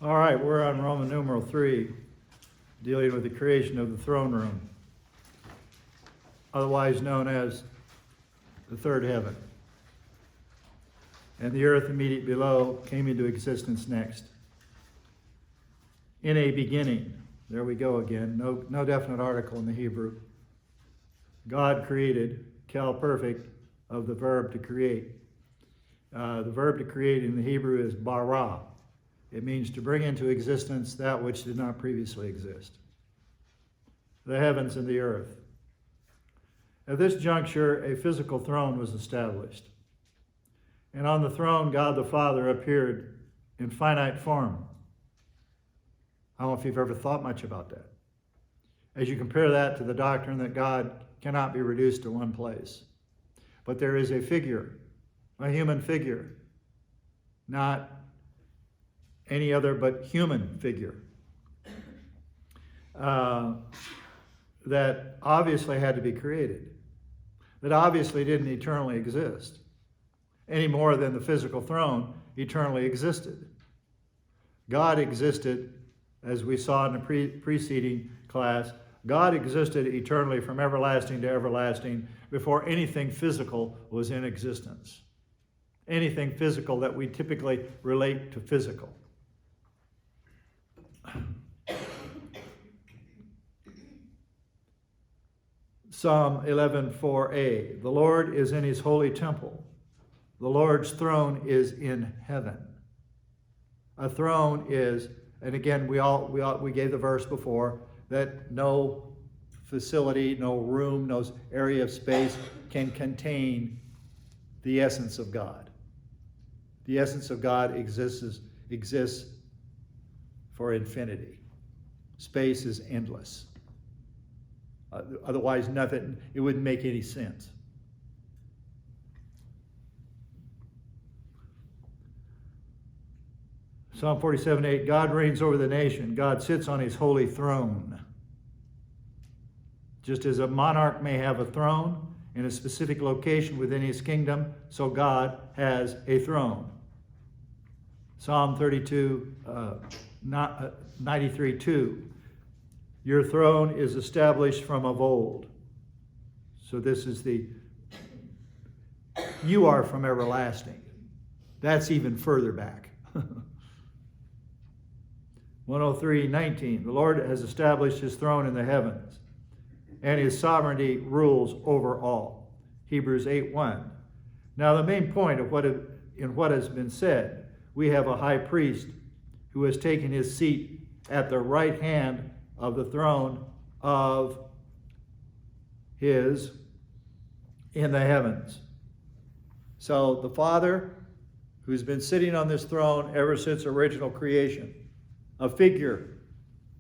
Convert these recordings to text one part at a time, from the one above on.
All right, we're on Roman numeral 3, dealing with the creation of the throne room, otherwise known as the third heaven. And the earth immediately below came into existence next. In a beginning, there we go again, no definite article in the Hebrew. God created, cal perfect, of the verb to create. The verb to create in the Hebrew is bara. It means to bring into existence that which did not previously exist. The heavens and the earth. At this juncture, a physical throne was established. And on the throne, God the Father appeared in finite form. I don't know if you've ever thought much about that. As you compare that to the doctrine that God cannot be reduced to one place. But there is a figure, a human figure, not any other but human figure, that obviously had to be created, that obviously didn't eternally exist, any more than the physical throne eternally existed. God existed, as we saw in the preceding class, God existed eternally from everlasting to everlasting before anything physical was in existence. Anything physical that we typically relate to physical. Psalm 11:4a, the Lord is in his holy temple. The Lord's throne is in heaven. A throne is, and again, we gave the verse before, that no facility, no room, no area of space can contain the essence of God. The essence of God exists for infinity. Space is endless. Otherwise, nothing, it wouldn't make any sense. Psalm 47:8, God reigns over the nation. God sits on his holy throne. Just as a monarch may have a throne in a specific location within his kingdom, so God has a throne. Psalm 93:2, your throne is established from of old. So this is you are from everlasting. That's even further back. 103:19, the Lord has established his throne in the heavens, and his sovereignty rules over all. Hebrews 8:1. Now the main point of what has been said, we have a high priest who has taken his seat at the right hand of the throne of his in the heavens. So the Father, who's been sitting on this throne ever since original creation, a figure,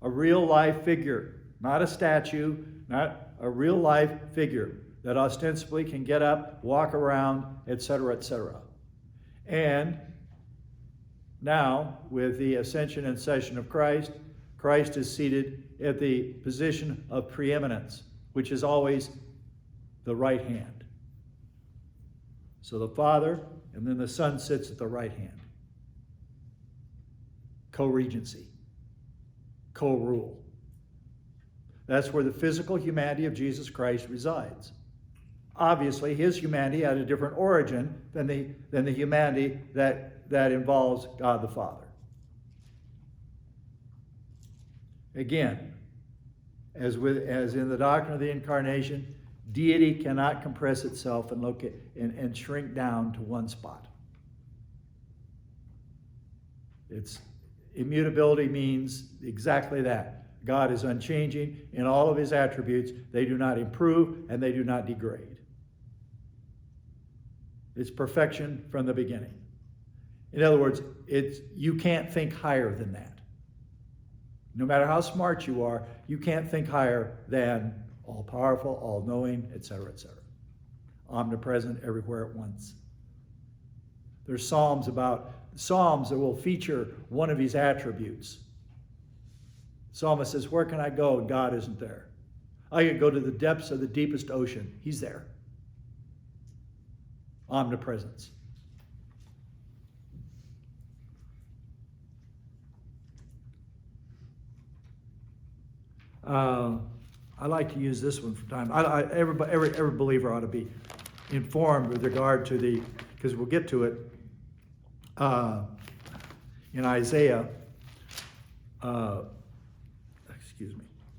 a real life figure, not a statue, not a real life figure that ostensibly can get up, walk around, etc., etc. And now, with the ascension and session of Christ, Christ is seated at the position of preeminence, which is always the right hand. So the Father, and then the Son sits at the right hand. Co-regency, co-rule. That's where the physical humanity of Jesus Christ resides. Obviously, his humanity had a different origin than the humanity that involves God the Father. Again, as in the doctrine of the incarnation, deity cannot compress itself and shrink down to one spot. Its immutability means exactly that. God is unchanging in all of his attributes. They do not improve and they do not degrade. It's perfection from the beginning. In other words, you can't think higher than that. No matter how smart you are, you can't think higher than all-powerful, all-knowing, etc., etc. Omnipresent everywhere at once. There's psalms that will feature one of his attributes. Psalmist says, where can I go? And God isn't there. I could go to the depths of the deepest ocean. He's there. Omnipresence. I like to use this one from time. Every believer ought to be informed with regard to the, because we'll get to it in Isaiah.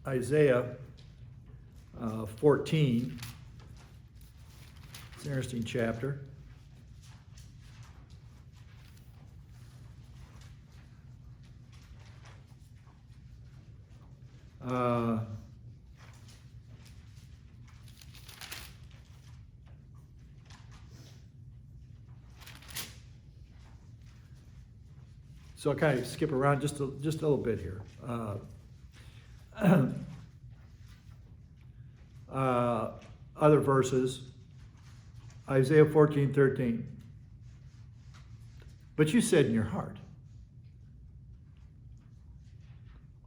Isaiah 14. It's an interesting chapter. So I'll kind of skip around just a little bit here. Other verses, Isaiah 14:13. But you said in your heart,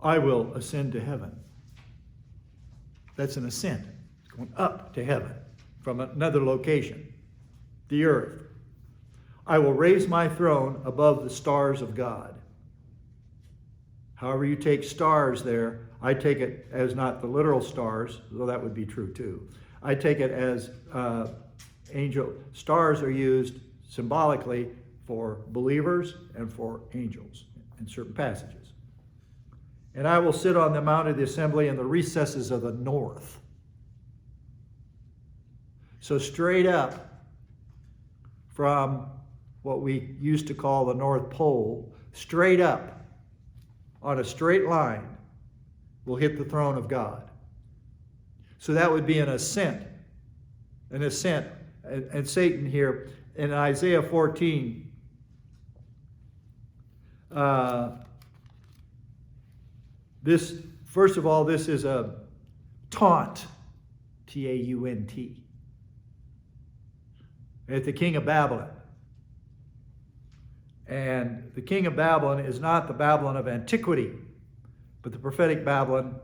I will ascend to heaven. That's an ascent. It's going up to heaven from another location, the earth. I will raise my throne above the stars of God. However you take stars there, I take it as not the literal stars, though that would be true too. I take it as angel. Stars are used symbolically for believers and for angels in certain passages. And I will sit on the mount of the assembly in the recesses of the north. So straight up from what we used to call the North Pole, straight up on a straight line will hit the throne of God. So that would be an ascent. An ascent. And Satan here in Isaiah 14, this, first of all, this is a taunt, T-A-U-N-T, at the king of Babylon. And the king of Babylon is not the Babylon of antiquity, but the prophetic Babylon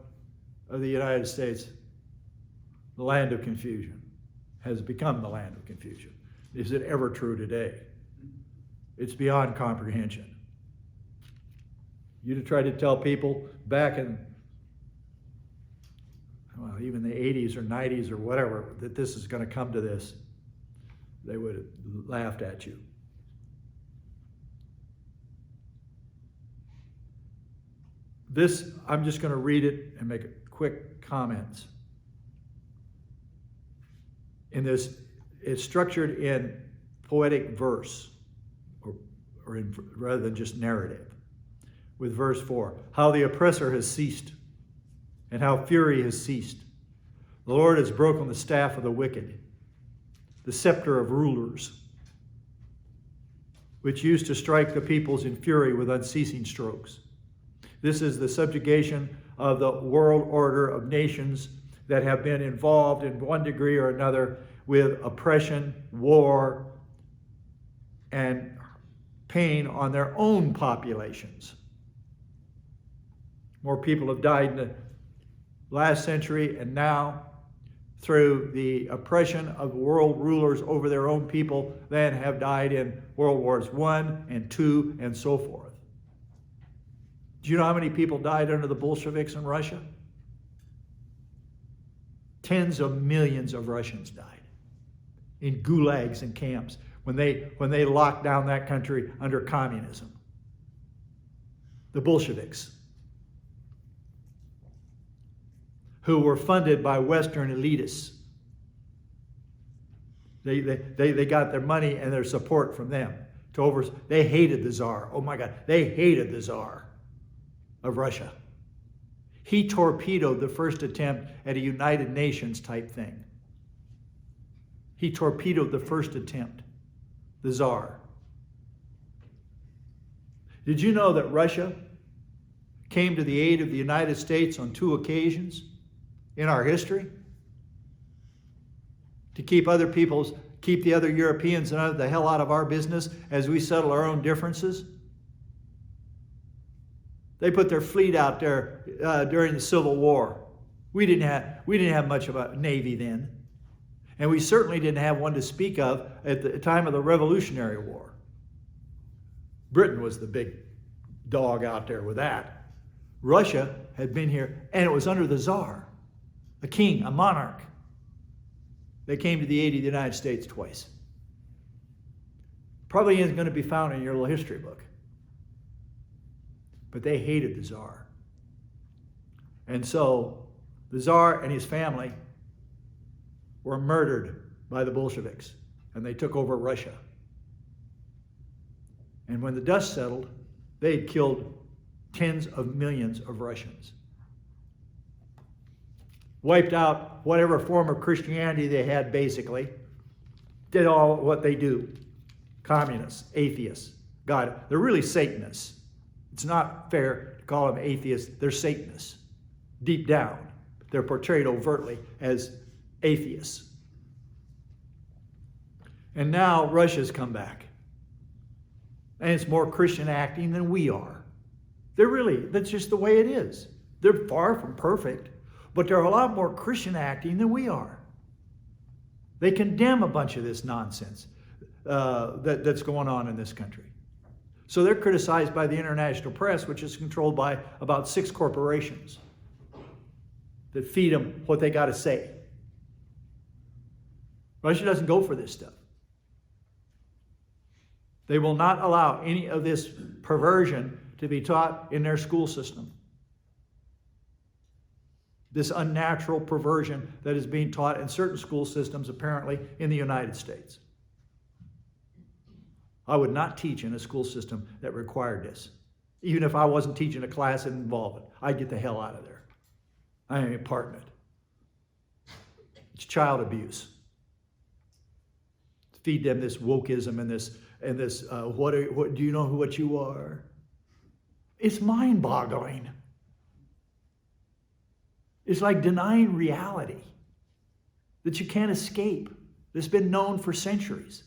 of the United States. The land of confusion has become the land of confusion. Is it ever true today? It's beyond comprehension. You try to tell people back in, well, even the 80s or 90s or whatever, that this is going to come to this, they would have laughed at you. This, I'm just going to read it and make quick comments. In this, it's structured in poetic verse, or in, rather than just narrative. With verse 4, how the oppressor has ceased, and how fury has ceased. The Lord has broken the staff of the wicked, the scepter of rulers, which used to strike the peoples in fury with unceasing strokes. This is the subjugation of the world order of nations that have been involved in one degree or another with oppression, war, and pain on their own populations. More people have died in the last century and now through the oppression of world rulers over their own people than have died in World Wars I and II and so forth. Do you know how many people died under the Bolsheviks in Russia? Tens of millions of Russians died in gulags and camps when they locked down that country under communism. The Bolsheviks, who were funded by Western elitists. They got their money and their support from them. They hated the Tsar. Oh my God, they hated the Tsar of Russia. He torpedoed the first attempt at a United Nations type thing. He torpedoed the first attempt, the Tsar. Did you know that Russia came to the aid of the United States on 2 occasions in our history? To keep the other Europeans the hell out of our business as we settle our own differences? They put their fleet out there during the Civil War. We didn't have much of a navy then. And we certainly didn't have one to speak of at the time of the Revolutionary War. Britain was the big dog out there with that. Russia had been here, and it was under the Tsar, a king, a monarch. They came to the aid of the United States twice. Probably isn't going to be found in your little history book. But they hated the Tsar. And so the Tsar and his family were murdered by the Bolsheviks, and they took over Russia. And when the dust settled, they had killed tens of millions of Russians. Wiped out whatever form of Christianity they had, basically. Did all what they do. Communists, atheists, God. They're really Satanists. It's not fair to call them atheists. They're Satanists. Deep down, they're portrayed overtly as atheists. And now Russia's come back. And it's more Christian acting than we are. That's just the way it is. They're far from perfect, but they're a lot more Christian acting than we are. They condemn a bunch of this nonsense that's going on in this country. So they're criticized by the international press, which is controlled by about 6 corporations that feed them what they got to say. Russia doesn't go for this stuff. They will not allow any of this perversion to be taught in their school system. This unnatural perversion that is being taught in certain school systems, apparently, in the United States. I would not teach in a school system that required this. Even if I wasn't teaching a class that involved it, I'd get the hell out of there. I ain't a part in it. It's child abuse. Feed them this wokeism and this what do you know what you are? It's mind-boggling. It's like denying reality that you can't escape. That's been known for centuries.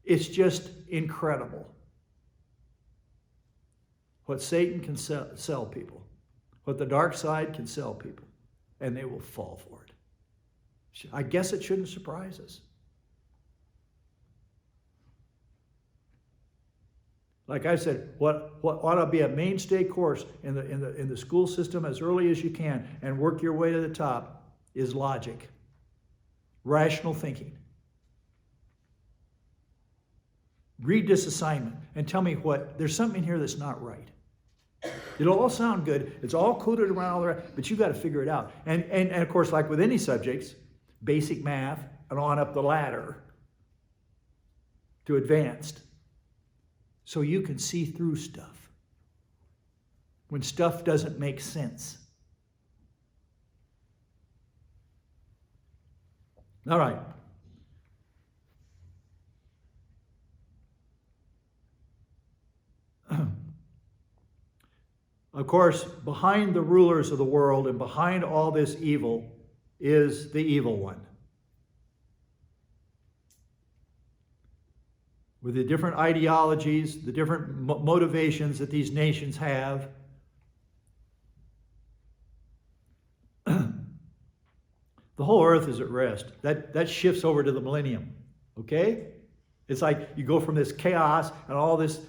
It's just incredible what Satan can sell people, what the dark side can sell people, and they will fall for it. I guess it shouldn't surprise us. Like I said, what ought to be a mainstay course in the school system as early as you can and work your way to the top is logic, rational thinking. Read this assignment and tell me there's something in here that's not right. It'll all sound good. It's all coded around all the rest, but you've got to figure it out. And of course, like with any subjects, basic math and on up the ladder to advanced. So you can see through stuff when stuff doesn't make sense. All right. Of course, behind the rulers of the world and behind all this evil is the evil one. With the different ideologies, the different motivations that these nations have. The whole earth is at rest. That shifts over to the millennium. Okay? It's like you go from this chaos and all this,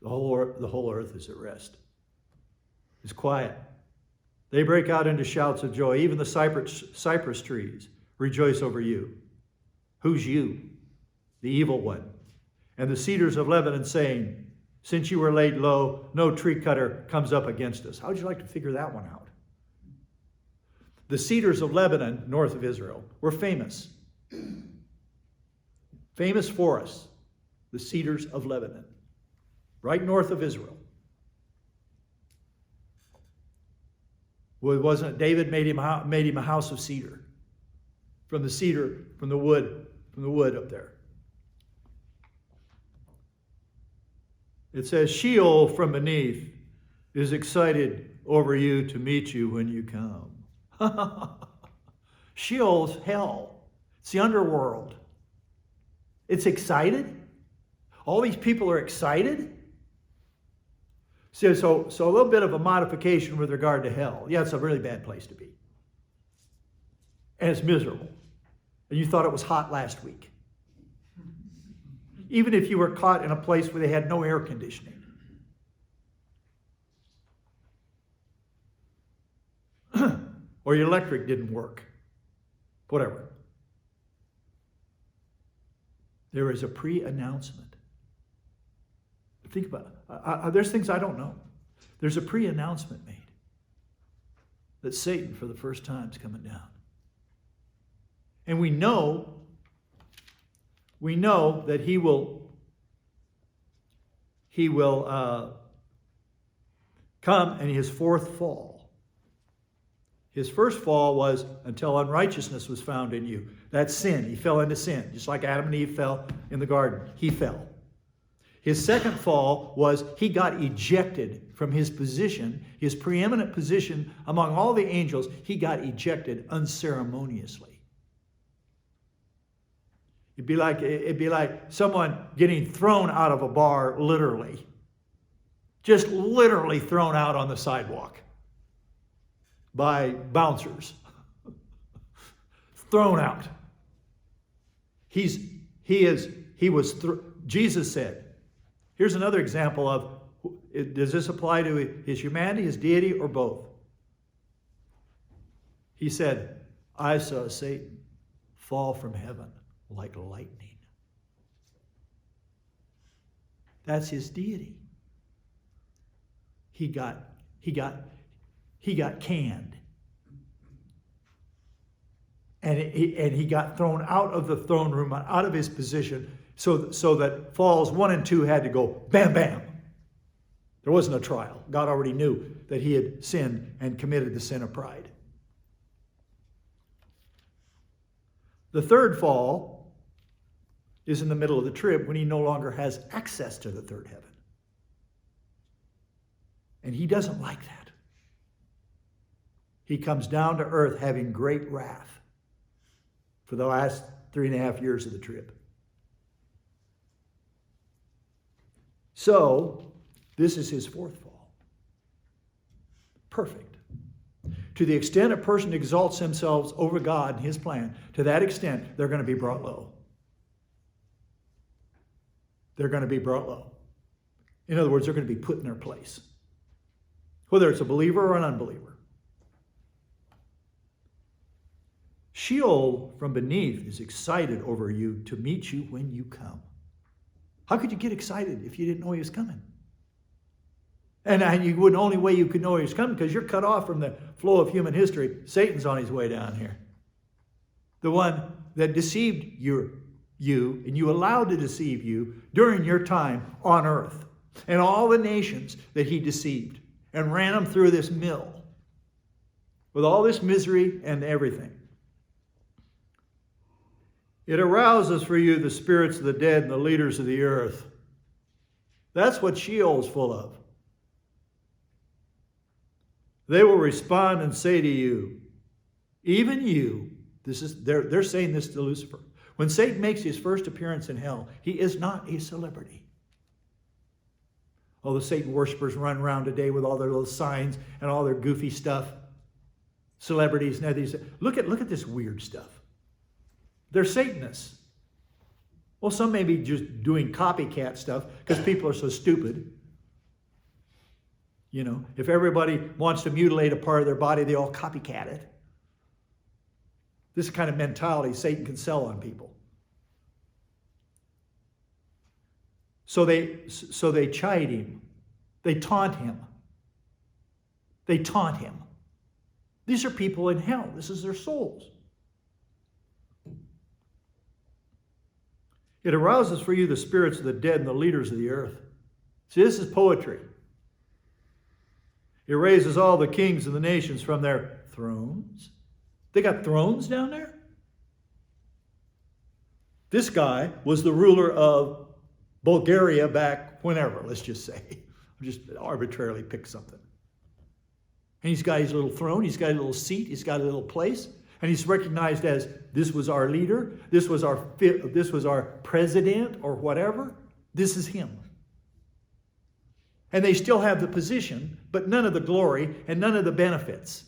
the whole earth is at rest. It's quiet. They break out into shouts of joy. Even the cypress trees rejoice over you. Who's you? The evil one. And the cedars of Lebanon saying, since you were laid low, no tree cutter comes up against us. How would you like to figure that one out? The cedars of Lebanon, north of Israel, were famous. Famous forests. The cedars of Lebanon. Right north of Israel. Well, wasn't it David made him a house of cedar? From the wood up there. It says, Sheol from beneath is excited over you to meet you when you come. Sheol's hell. It's the underworld. It's excited. All these people are excited. So a little bit of a modification with regard to hell. Yeah, it's a really bad place to be. And it's miserable. And you thought it was hot last week. Even if you were caught in a place where they had no air conditioning. or your electric didn't work. Whatever. There is a pre-announcement. Think about it. There's things I don't know. There's a pre-announcement made that Satan, for the first time, is coming down. And we know that he will come in his fourth fall. His first fall was until unrighteousness was found in you. That's sin. He fell into sin. Just like Adam and Eve fell in the garden. He fell. His second fall was he got ejected from his position, his preeminent position among all the angels. He got ejected unceremoniously. It'd be like someone getting thrown out of a bar, literally. Just literally thrown out on the sidewalk by bouncers. Thrown out. Jesus said, here's another example of, does this apply to his humanity, his deity, or both? He said, I saw Satan fall from heaven like lightning. That's his deity. He got canned. And he got thrown out of the throne room, out of his position, so that falls 1 and 2 had to go bam, bam. There wasn't a trial. God already knew that he had sinned and committed the sin of pride. The third fall is in the middle of the trib when he no longer has access to the third heaven. And he doesn't like that. He comes down to earth having great wrath for the last 3.5 years of the trib. So, this is his fourth fall. Perfect. To the extent a person exalts themselves over God and his plan, to that extent, they're going to be brought low. They're going to be brought low. In other words, they're going to be put in their place. Whether it's a believer or an unbeliever. Sheol from beneath is excited over you to meet you when you come. How could you get excited if you didn't know he was coming? And the only way you could know he was coming because you're cut off from the flow of human history. Satan's on his way down here. The one that deceived you and you allowed to deceive you during your time on earth. And all the nations that he deceived and ran them through this mill with all this misery and everything. It arouses for you the spirits of the dead and the leaders of the earth. That's what Sheol is full of. They will respond and say to you, even you, they're saying this to Lucifer. When Satan makes his first appearance in hell, he is not a celebrity. All the Satan worshipers run around today with all their little signs and all their goofy stuff. Celebrities and others. Look at this weird stuff. They're Satanists. Well, some may be just doing copycat stuff because people are so stupid. You know, if everybody wants to mutilate a part of their body, they all copycat it. This is the kind of mentality Satan can sell on people. So they chide him. They taunt him. They taunt him. These are people in hell. This is their souls. It arouses for you the spirits of the dead and the leaders of the earth. See, this is poetry. It raises all the kings of the nations from their thrones. They got thrones down there? This guy was the ruler of Bulgaria back whenever, let's just say. I'll just arbitrarily pick something. And he's got his little throne, he's got a little seat, he's got a little place, and he's recognized as this was our leader, this was our president or whatever. This is him. And they still have the position, but none of the glory and none of the benefits.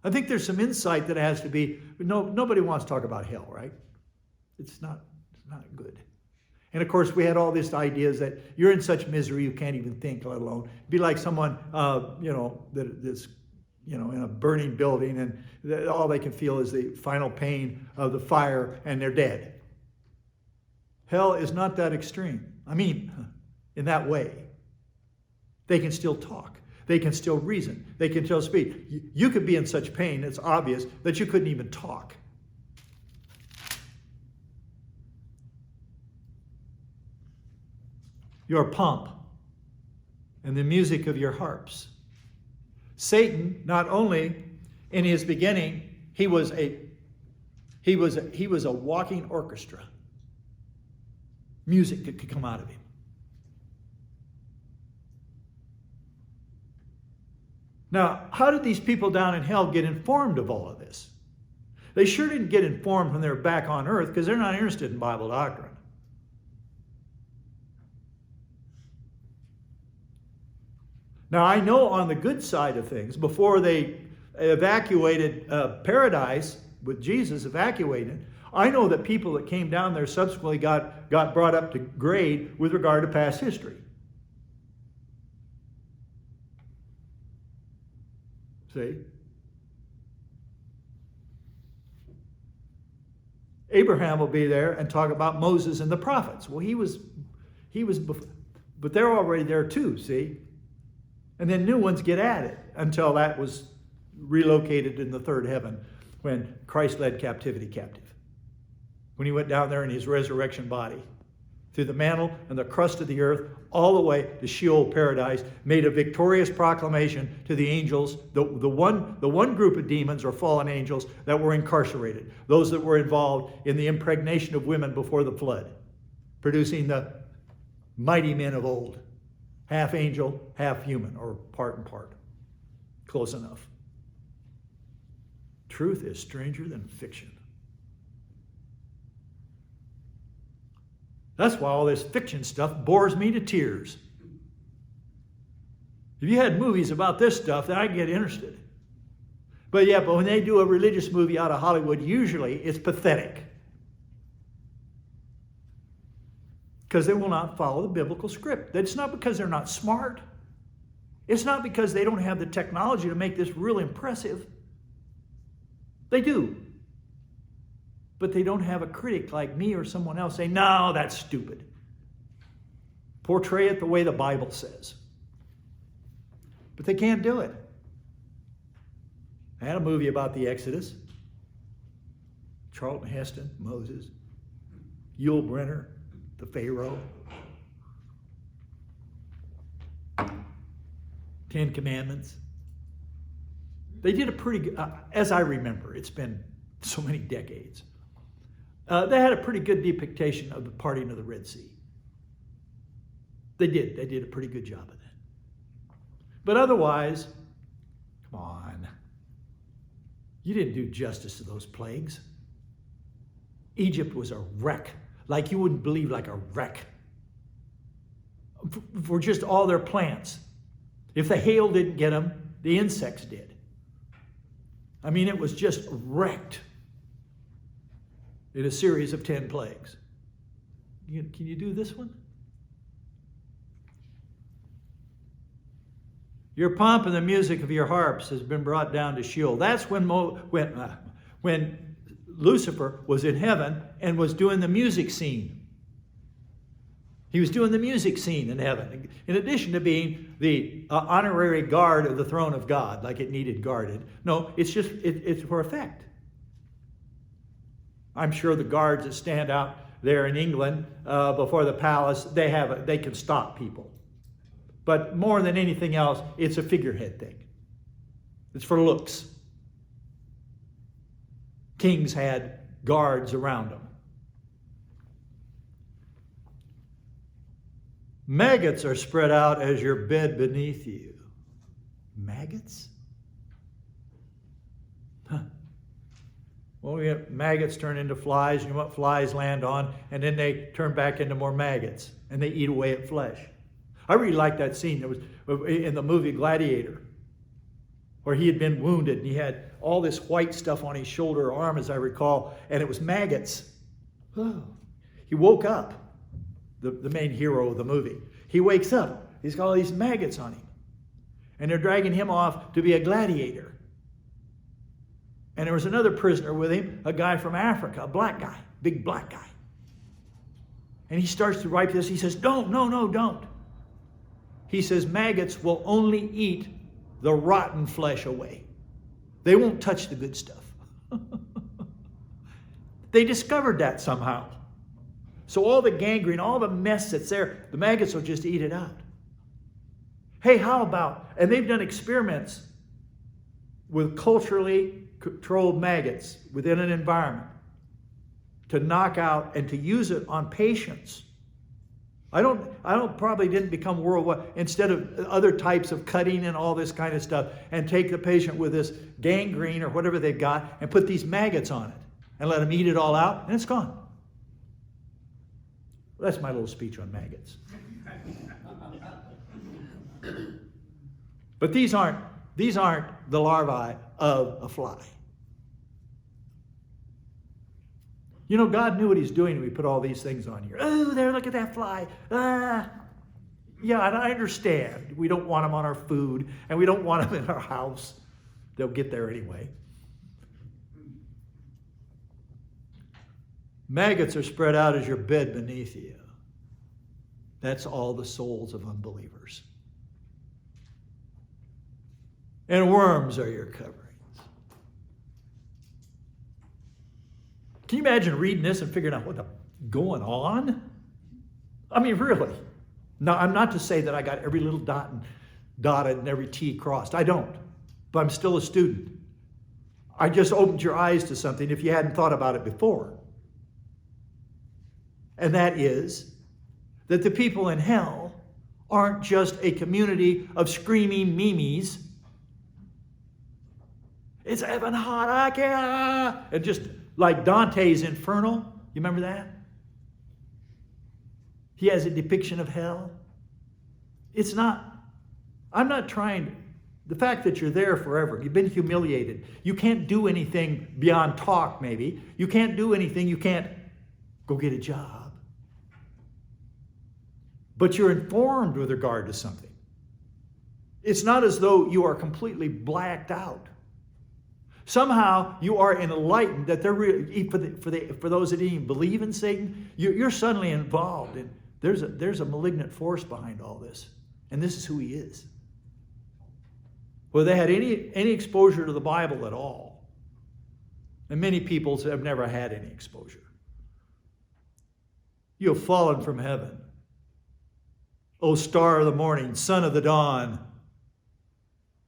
I think there's some insight that has to be, nobody wants to talk about hell, right? It's not good. And of course, we had all these ideas that you're in such misery you can't even think, let alone be like someone, that's in a burning building, and all they can feel is the final pain of the fire, and they're dead. Hell is not that extreme. I mean, in that way. They can still talk. They can still reason. They can still speak. You could be in such pain, it's obvious, that you couldn't even talk. Your pump and the music of your harps. Satan, not only in his beginning, he was a walking orchestra. Music could come out of him. Now, how did these people down in hell get informed of all of this? They sure didn't get informed when they were back on earth, because they're not interested in Bible doctrine. Now, I know on the good side of things, before they evacuated paradise, with Jesus evacuated, I know that people that came down there subsequently got brought up to grade with regard to past history. See? Abraham will be there and talk about Moses and the prophets. Well, he was, but they're already there too, see? And then new ones get added until that was relocated in the third heaven when Christ led captivity captive. When he went down there in his resurrection body, through the mantle and the crust of the earth, all the way to Sheol paradise, made a victorious proclamation to the angels, the one group of demons or fallen angels that were incarcerated, those that were involved in the impregnation of women before the flood, producing the mighty men of old, half angel, half human, or part and part. Close enough. Truth is stranger than fiction. That's why all this fiction stuff bores me to tears. If you had movies about this stuff, then I'd get interested. But when they do a religious movie out of Hollywood, usually it's pathetic. Because they will not follow the biblical script. It's not because they're not smart. It's not because they don't have the technology to make this real impressive. They do. But they don't have a critic like me or someone else say, no, that's stupid. Portray it the way the Bible says. But they can't do it. I had a movie about the Exodus. Charlton Heston, Moses. Yul Brynner, the Pharaoh. 10 Commandments. They did a pretty good, as I remember, it's been so many decades. They had a pretty good depiction of the parting of the Red Sea. They did a pretty good job of that. But otherwise, come on. You didn't do justice to those plagues. Egypt was a wreck, like you wouldn't believe, like a wreck. For just all their plants. If the hail didn't get them, the insects did. I mean, it was just wrecked. In a series of 10 plagues. Can you do this one? Your pomp and the music of your harps has been brought down to Sheol. That's when Lucifer was in heaven and was doing the music scene. He was doing the music scene in heaven. In addition to being the honorary guard of the throne of God, like it needed guarded. No, it's for effect. I'm sure the guards that stand out there in England before the palace, they can stop people. But more than anything else, it's a figurehead thing. It's for looks. Kings had guards around them. Maggots are spread out as your bed beneath you. Maggots? Huh. Well, we have maggots turn into flies, and what flies land on, and then they turn back into more maggots, and they eat away at flesh. I really like that scene that was in the movie Gladiator, where he had been wounded, and he had all this white stuff on his shoulder or arm, as I recall, and it was maggots. Oh. He woke up, the main hero of the movie. He wakes up. He's got all these maggots on him, and they're dragging him off to be a gladiator. And there was another prisoner with him, a guy from Africa, a black guy, big black guy. And he starts to write this. He says, don't, no, don't. He says, maggots will only eat the rotten flesh away. They won't touch the good stuff. They discovered that somehow. So all the gangrene, all the mess that's there, the maggots will just eat it out. Hey, how about, and they've done experiments with culturally controlled maggots within an environment to knock out and to use it on patients. I don't probably didn't become worldwide, instead of other types of cutting and all this kind of stuff, and take the patient with this gangrene or whatever they've got and put these maggots on it and let them eat it all out, and it's gone. Well, that's my little speech on maggots. But these aren't the larvae of a fly. You know, God knew what he's doing when he put all these things on here. Oh, there, look at that fly. Ah. Yeah, and I understand. We don't want them on our food, and we don't want them in our house. They'll get there anyway. Maggots are spread out as your bed beneath you. That's all the souls of unbelievers. And worms are your coverings. Can you imagine reading this and figuring out what's going on? I mean, really. Now, I'm not to say that I got every little dot dotted and every T crossed. I don't. But I'm still a student. I just opened your eyes to something if you hadn't thought about it before. And that is that the people in hell aren't just a community of screaming memes. It's heaven hot, I can't. And just like Dante's Inferno. You remember that? He has a depiction of hell. It's not, I'm not trying, the fact that you're there forever, you've been humiliated. You can't do anything beyond talk, maybe. You can't do anything, you can't go get a job. But you're informed with regard to something. It's not as though you are completely blacked out. Somehow you are enlightened that for those that didn't even believe in Satan, you're suddenly involved, and there's a malignant force behind all this, and this is who he is. Well, they had any exposure to the Bible at all, and many people have never had any exposure. You have fallen from heaven, O star of the morning, son of the dawn.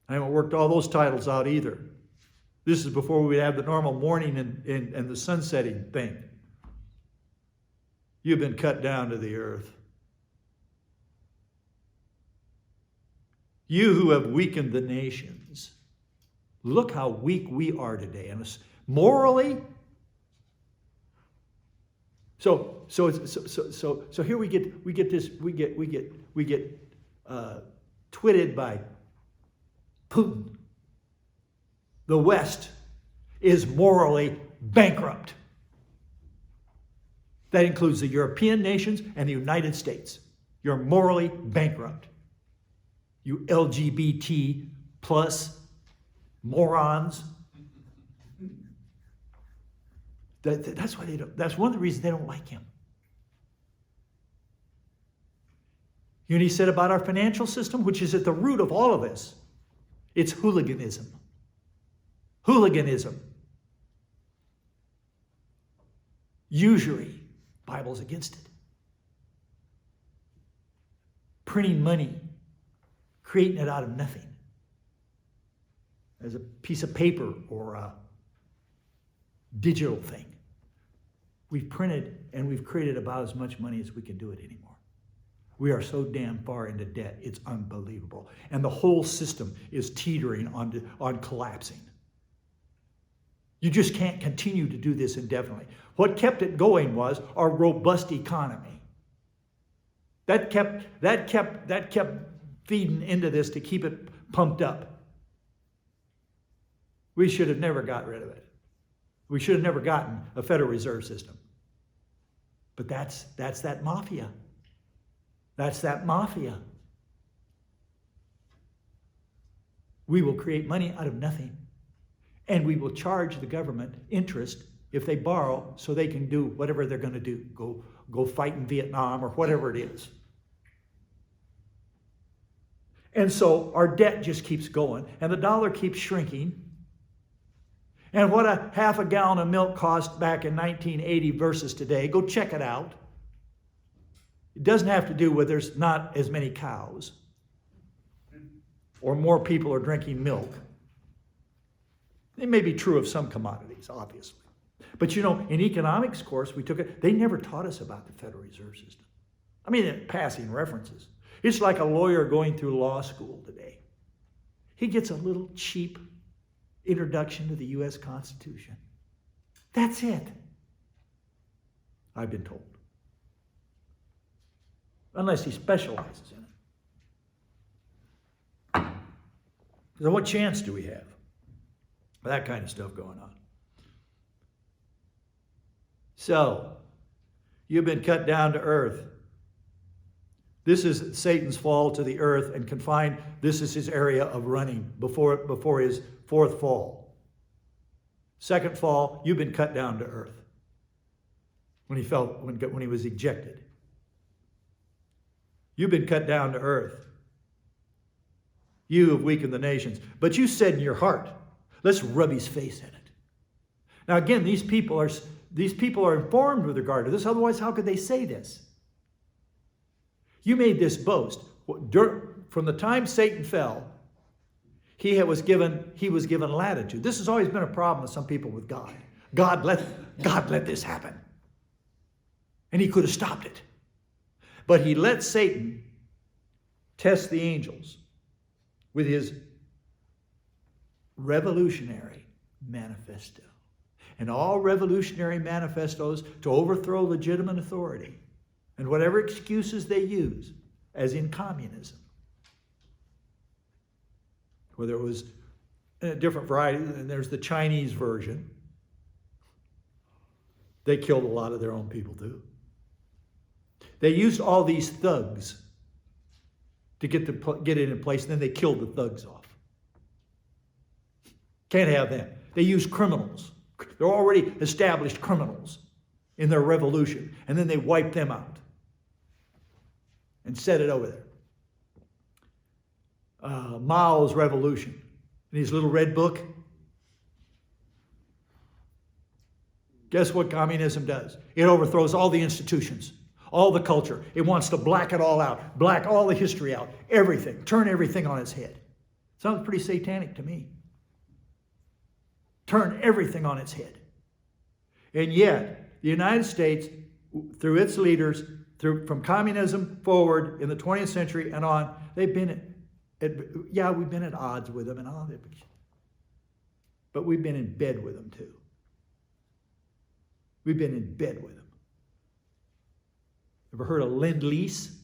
I haven't worked all those titles out either. This is before we have the normal morning and the sunsetting thing. You've been cut down to the earth. You who have weakened the nations. Look how weak we are today. And morally. So here we get twitted by Putin. The West is morally bankrupt. That includes the European nations and the United States. You're morally bankrupt. You LGBT plus morons. That's why they don't. That's one of the reasons they don't like him. You know what he said about our financial system, which is at the root of all of this? It's hooliganism. Hooliganism. Usury. Bible's against it. Printing money. Creating it out of nothing. As a piece of paper or a digital thing. We've printed and we've created about as much money as we can do it anymore. We are so damn far into debt, it's unbelievable. And the whole system is teetering on collapsing. You just can't continue to do this indefinitely. What kept it going was our robust economy. That kept feeding into this to keep it pumped up. We should have never got rid of it. We should have never gotten a Federal Reserve System. But that's that mafia. That's that mafia. We will create money out of nothing. And we will charge the government interest if they borrow so they can do whatever they're going to do. Go fight in Vietnam or whatever it is. And so our debt just keeps going. And the dollar keeps shrinking. And what a half a gallon of milk cost back in 1980 versus today, go check it out. It doesn't have to do with there's not as many cows or more people are drinking milk. It may be true of some commodities, obviously. But you know, in economics course, we took it, they never taught us about the Federal Reserve System. I mean, in passing references. It's like a lawyer going through law school today. He gets a little cheap introduction to the U.S. Constitution. That's it. I've been told. Unless he specializes in it. So what chance do we have? That kind of stuff going on. So, you've been cut down to earth. This is Satan's fall to the earth and confined. This is his area of running before his fourth fall. Second fall, you've been cut down to earth. When he was ejected. You've been cut down to earth. You have weakened the nations. But you said in your heart, let's rub his face in it. Now again, these people are informed with regard to this. Otherwise, how could they say this? You made this boast. From the time Satan fell, he was given latitude. This has always been a problem with some people with God. God let this happen. And he could have stopped it. But he let Satan test the angels with his revolutionary manifesto. And all revolutionary manifestos to overthrow legitimate authority and whatever excuses they use, as in communism. Whether it was a different variety, and there's the Chinese version. They killed a lot of their own people too. They used all these thugs to get it in place, and then they killed the thugs off. Can't have them. They used criminals. They're already established criminals in their revolution, and then they wiped them out and set it over there. Mao's revolution, in his little red book. Guess what communism does? It overthrows all the institutions, all the culture. It wants to black it all out, black all the history out, everything, turn everything on its head. Sounds pretty satanic to me. Turn everything on its head. And yet, the United States, through its leaders, from communism forward in the 20th century and on, they've been we've been at odds with them and all that. But we've been in bed with them too. We've been in bed with them. Ever heard of Lend-Lease?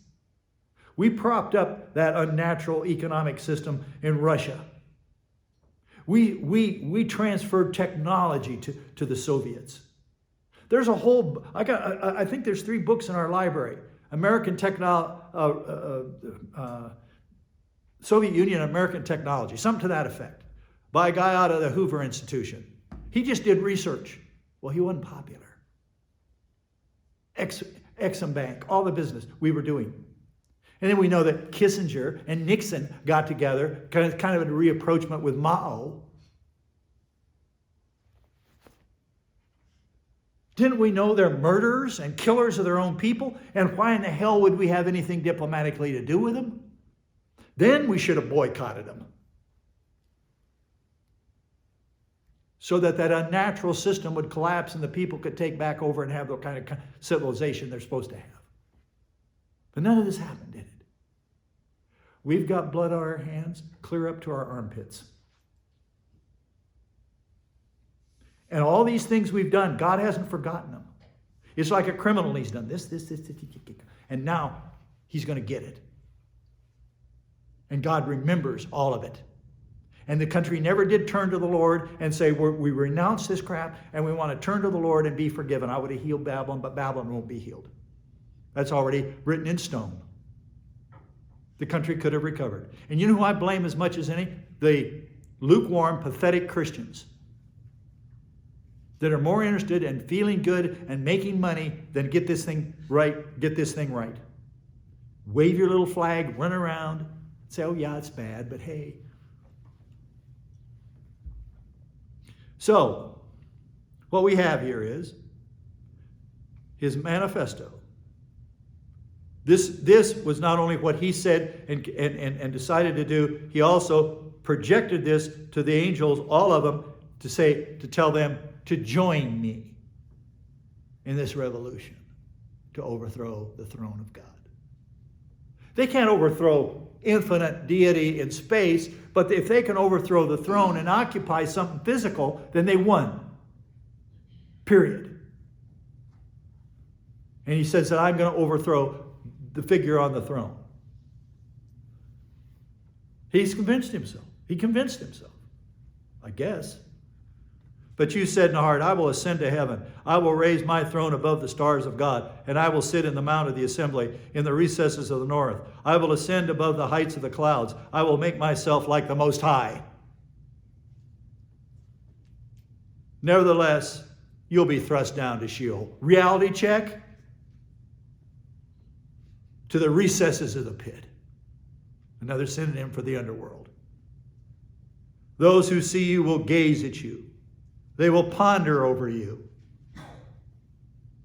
We propped up that unnatural economic system in Russia. We transferred technology to the Soviets. There's a whole, I think there's 3 books in our library. Soviet Union, American Technology, something to that effect, by a guy out of the Hoover Institution. He just did research. Well, he wasn't popular. Exim Bank, all the business we were doing. And then we know that Kissinger and Nixon got together, kind of a reapproachment with Mao. Didn't we know they're murderers and killers of their own people? And why in the hell would we have anything diplomatically to do with them? Then we should have boycotted them. So that unnatural system would collapse and the people could take back over and have the kind of civilization they're supposed to have. But none of this happened, did it? We've got blood on our hands clear up to our armpits. And all these things we've done, God hasn't forgotten them. It's like a criminal. He's done this, and now he's going to get it. And God remembers all of it. And the country never did turn to the Lord and say, we renounce this crap and we want to turn to the Lord and be forgiven. I would have healed Babylon, but Babylon won't be healed. That's already written in stone. The country could have recovered. And you know who I blame as much as any? The lukewarm, pathetic Christians that are more interested in feeling good and making money than get this thing right, get this thing right. Wave your little flag, run around, say, oh yeah, it's bad, but hey. So, what we have here is his manifesto. This was not only what he said and decided to do, he also projected this to the angels, all of them, to tell them to join me in this revolution to overthrow the throne of God. They can't overthrow infinite deity in space, but if they can overthrow the throne and occupy something physical, then they won. Period. And he says that I'm going to overthrow the figure on the throne. He's convinced himself. He convinced himself, I guess. But you said in the heart, I will ascend to heaven. I will raise my throne above the stars of God, and I will sit in the mount of the assembly in the recesses of the north. I will ascend above the heights of the clouds. I will make myself like the Most High. Nevertheless, you'll be thrust down to Sheol. Reality check? To the recesses of the pit. Another synonym for the underworld. Those who see you will gaze at you. They will ponder over you.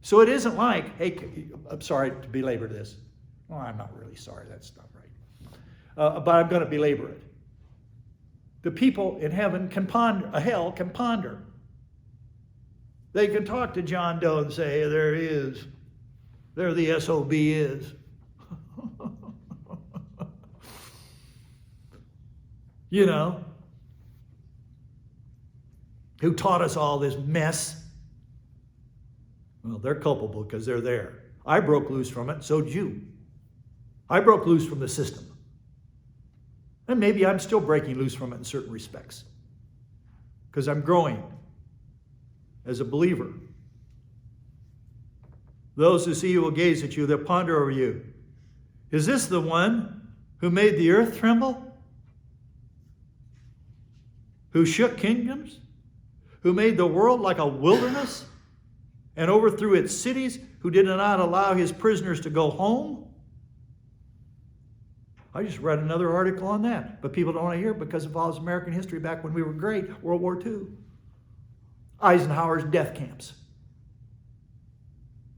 So it isn't like, hey, I'm sorry to belabor this. Well, I'm not really sorry. That's not right. But I'm going to belabor it. The people in heaven can ponder, hell can ponder. They can talk to John Doe and say, there he is. There the SOB is. You know, who taught us all this mess. Well, they're culpable because they're there. I broke loose from it, so did you. I broke loose from the system. And maybe I'm still breaking loose from it in certain respects. Because I'm growing as a believer. Those who see you will gaze at you, they'll ponder over you. Is this the one who made the earth tremble? Who shook kingdoms? Who made the world like a wilderness and overthrew its cities? Who did not allow his prisoners to go home? I just read another article on that, but people don't want to hear it because it follows American history back when we were great, World War II. Eisenhower's death camps.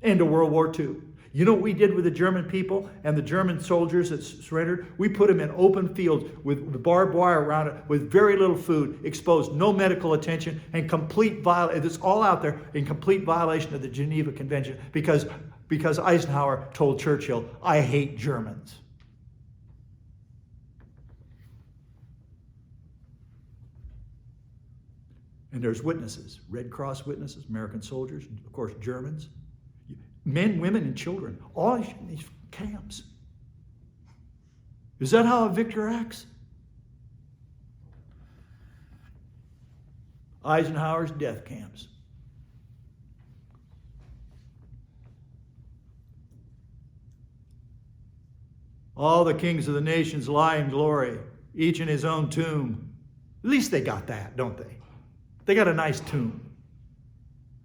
End of World War II. You know what we did with the German people and the German soldiers that surrendered? We put them in open fields with barbed wire around it, with very little food, exposed, no medical attention, and complete violation. It's all out there in complete violation of the Geneva Convention because Eisenhower told Churchill, I hate Germans. And there's witnesses, Red Cross witnesses, American soldiers, of course Germans. Men, women, and children, all in these camps. Is that how a victor acts? Eisenhower's death camps. All the kings of the nations lie in glory, each in his own tomb. At least they got that, don't they? They got a nice tomb.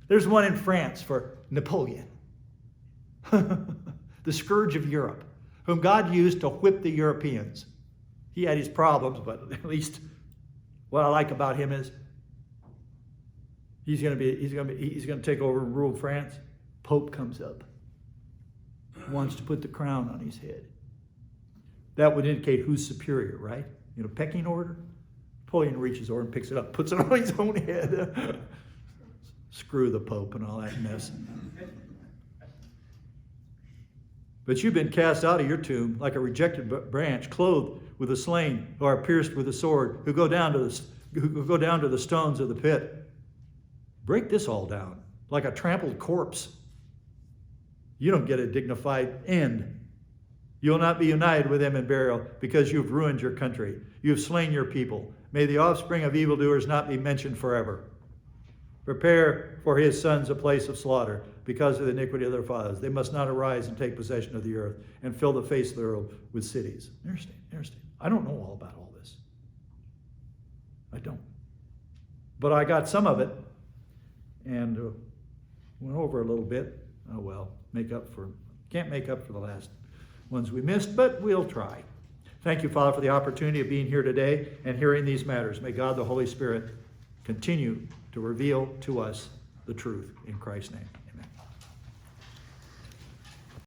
There's one in France for Napoleon. The scourge of Europe, whom God used to whip the Europeans. He had his problems, but at least what I like about him is he's going to take over and rule France. Pope comes up, wants to put the crown on his head. That would indicate who's superior, right? You know, pecking order. Napoleon reaches over and picks it up, puts it on his own head. Screw the Pope and all that mess. But you've been cast out of your tomb like a rejected branch, clothed with the slain, who are pierced with the sword, who go down to the stones of the pit. Break this all down like a trampled corpse. You don't get a dignified end. You will not be united with them in burial because you've ruined your country. You've slain your people. May the offspring of evildoers not be mentioned forever. Prepare for his sons a place of slaughter because of the iniquity of their fathers. They must not arise and take possession of the earth and fill the face of the earth with cities. Understand. I don't know all about all this. I don't. But I got some of it. and went over a little bit. Oh well, can't make up for the last ones we missed, but we'll try. Thank you, Father, for the opportunity of being here today and hearing these matters. May God the Holy Spirit continue to reveal to us the truth in Christ's name.